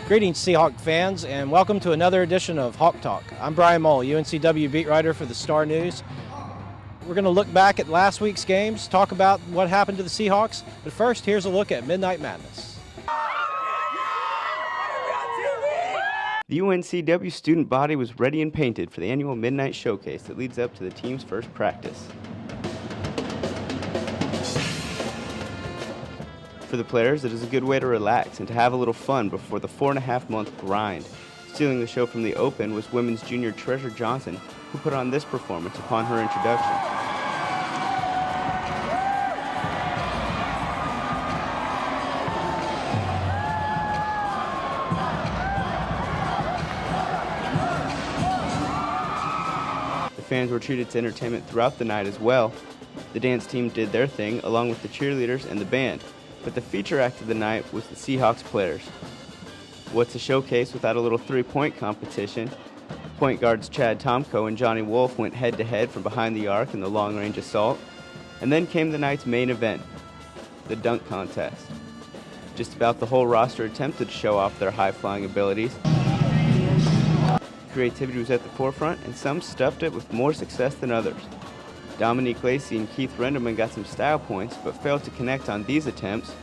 Greetings, Seahawk fans, and welcome to another edition of Hawk Talk. I'm Brian Mull, UNCW beat writer for the Star News. We're going to look back at last week's games, talk about what happened to the Seahawks, but first, here's a look at Midnight Madness. The UNCW student body was ready and painted for the annual Midnight Showcase that leads up to the team's first practice. For the players, it is a good way to relax and to have a little fun before the 4.5-month grind. Stealing the show from the Open was women's junior Treasure Johnson, who put on this performance upon her introduction. The fans were treated to entertainment throughout the night as well. The dance team did their thing along with the cheerleaders and the band. But the feature act of the night was the Seahawks players. What's a showcase without a little three-point competition? Point guards Chad Tomko and Johnny Wolf went head-to-head from behind the arc in the long-range assault. And then came the night's main event, the dunk contest. Just about the whole roster attempted to show off their high-flying abilities. Creativity was at the forefront, and some stuffed it with more success than others. Dominique Lacey and Keith Renderman got some style points, but failed to connect on these attempts.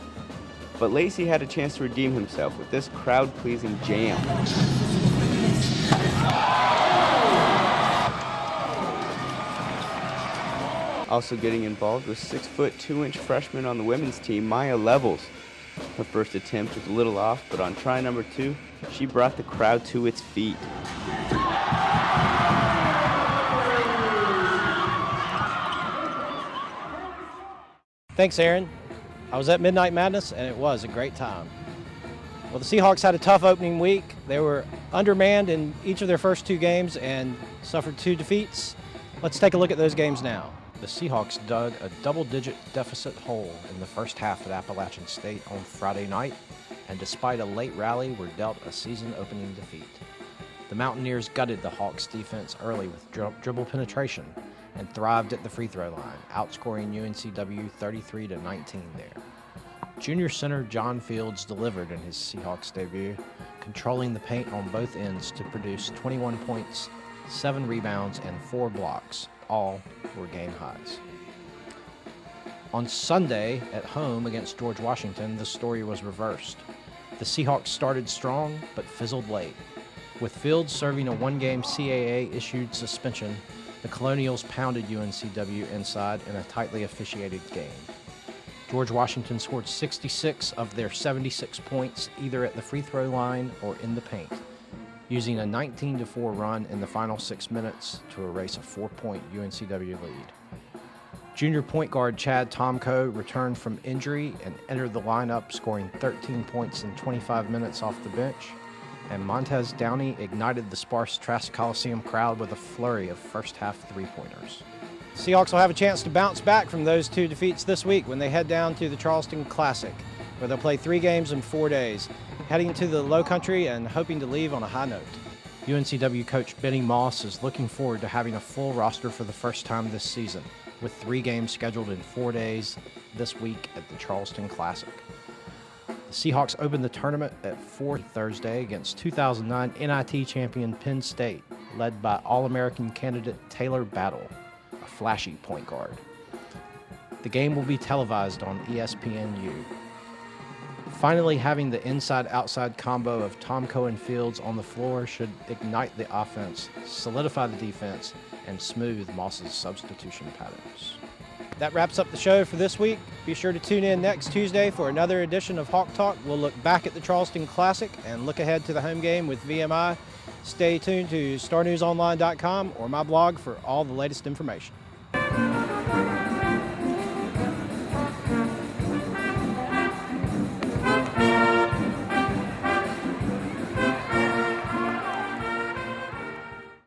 But Lacey had a chance to redeem himself with this crowd-pleasing jam. Also getting involved was 6', 2-inch freshman on the women's team, Maya Levels. Her first attempt was a little off, but on try number 2, she brought the crowd to its feet. Thanks, Aaron. I was at Midnight Madness, and it was a great time. Well, the Seahawks had a tough opening week. They were undermanned in each of their first 2 games and suffered 2 defeats. Let's take a look at those games now. The Seahawks dug a double-digit deficit hole in the first half at Appalachian State on Friday night, and despite a late rally, were dealt a season-opening defeat. The Mountaineers gutted the Hawks' defense early with dribble penetration and thrived at the free throw line, outscoring UNCW 33-19 there. Junior center John Fields delivered in his Seahawks debut, controlling the paint on both ends to produce 21 points, 7 rebounds, and 4 blocks. All were game highs. On Sunday at home against George Washington, the story was reversed. The Seahawks started strong but fizzled late. With Fields serving a 1-game CAA-issued suspension, the Colonials pounded UNCW inside in a tightly officiated game. George Washington scored 66 of their 76 points either at the free throw line or in the paint, using a 19-4 run in the final 6 minutes to erase a 4-point UNCW lead. Junior point guard Chad Tomko returned from injury and entered the lineup, scoring 13 points in 25 minutes off the bench, and Montez Downey ignited the sparse Trask Coliseum crowd with a flurry of first-half three-pointers. The Seahawks will have a chance to bounce back from those 2 defeats this week when they head down to the Charleston Classic, where they'll play 3 games in 4 days, heading to the Low Country and hoping to leave on a high note. UNCW coach Benny Moss is looking forward to having a full roster for the first time this season, with 3 games scheduled in 4 days this week at the Charleston Classic. The Seahawks opened the tournament at 4 Thursday against 2009 NIT champion Penn State, led by All-American candidate Taylor Battle, a flashy point guard. The game will be televised on ESPNU. Finally, having the inside-outside combo of Tomko and Fields on the floor should ignite the offense, solidify the defense, and smooth Moss's substitution patterns. That wraps up the show for this week. Be sure to tune in next Tuesday for another edition of Hawk Talk. We'll look back at the Charleston Classic and look ahead to the home game with VMI. Stay tuned to StarNewsOnline.com or my blog for all the latest information.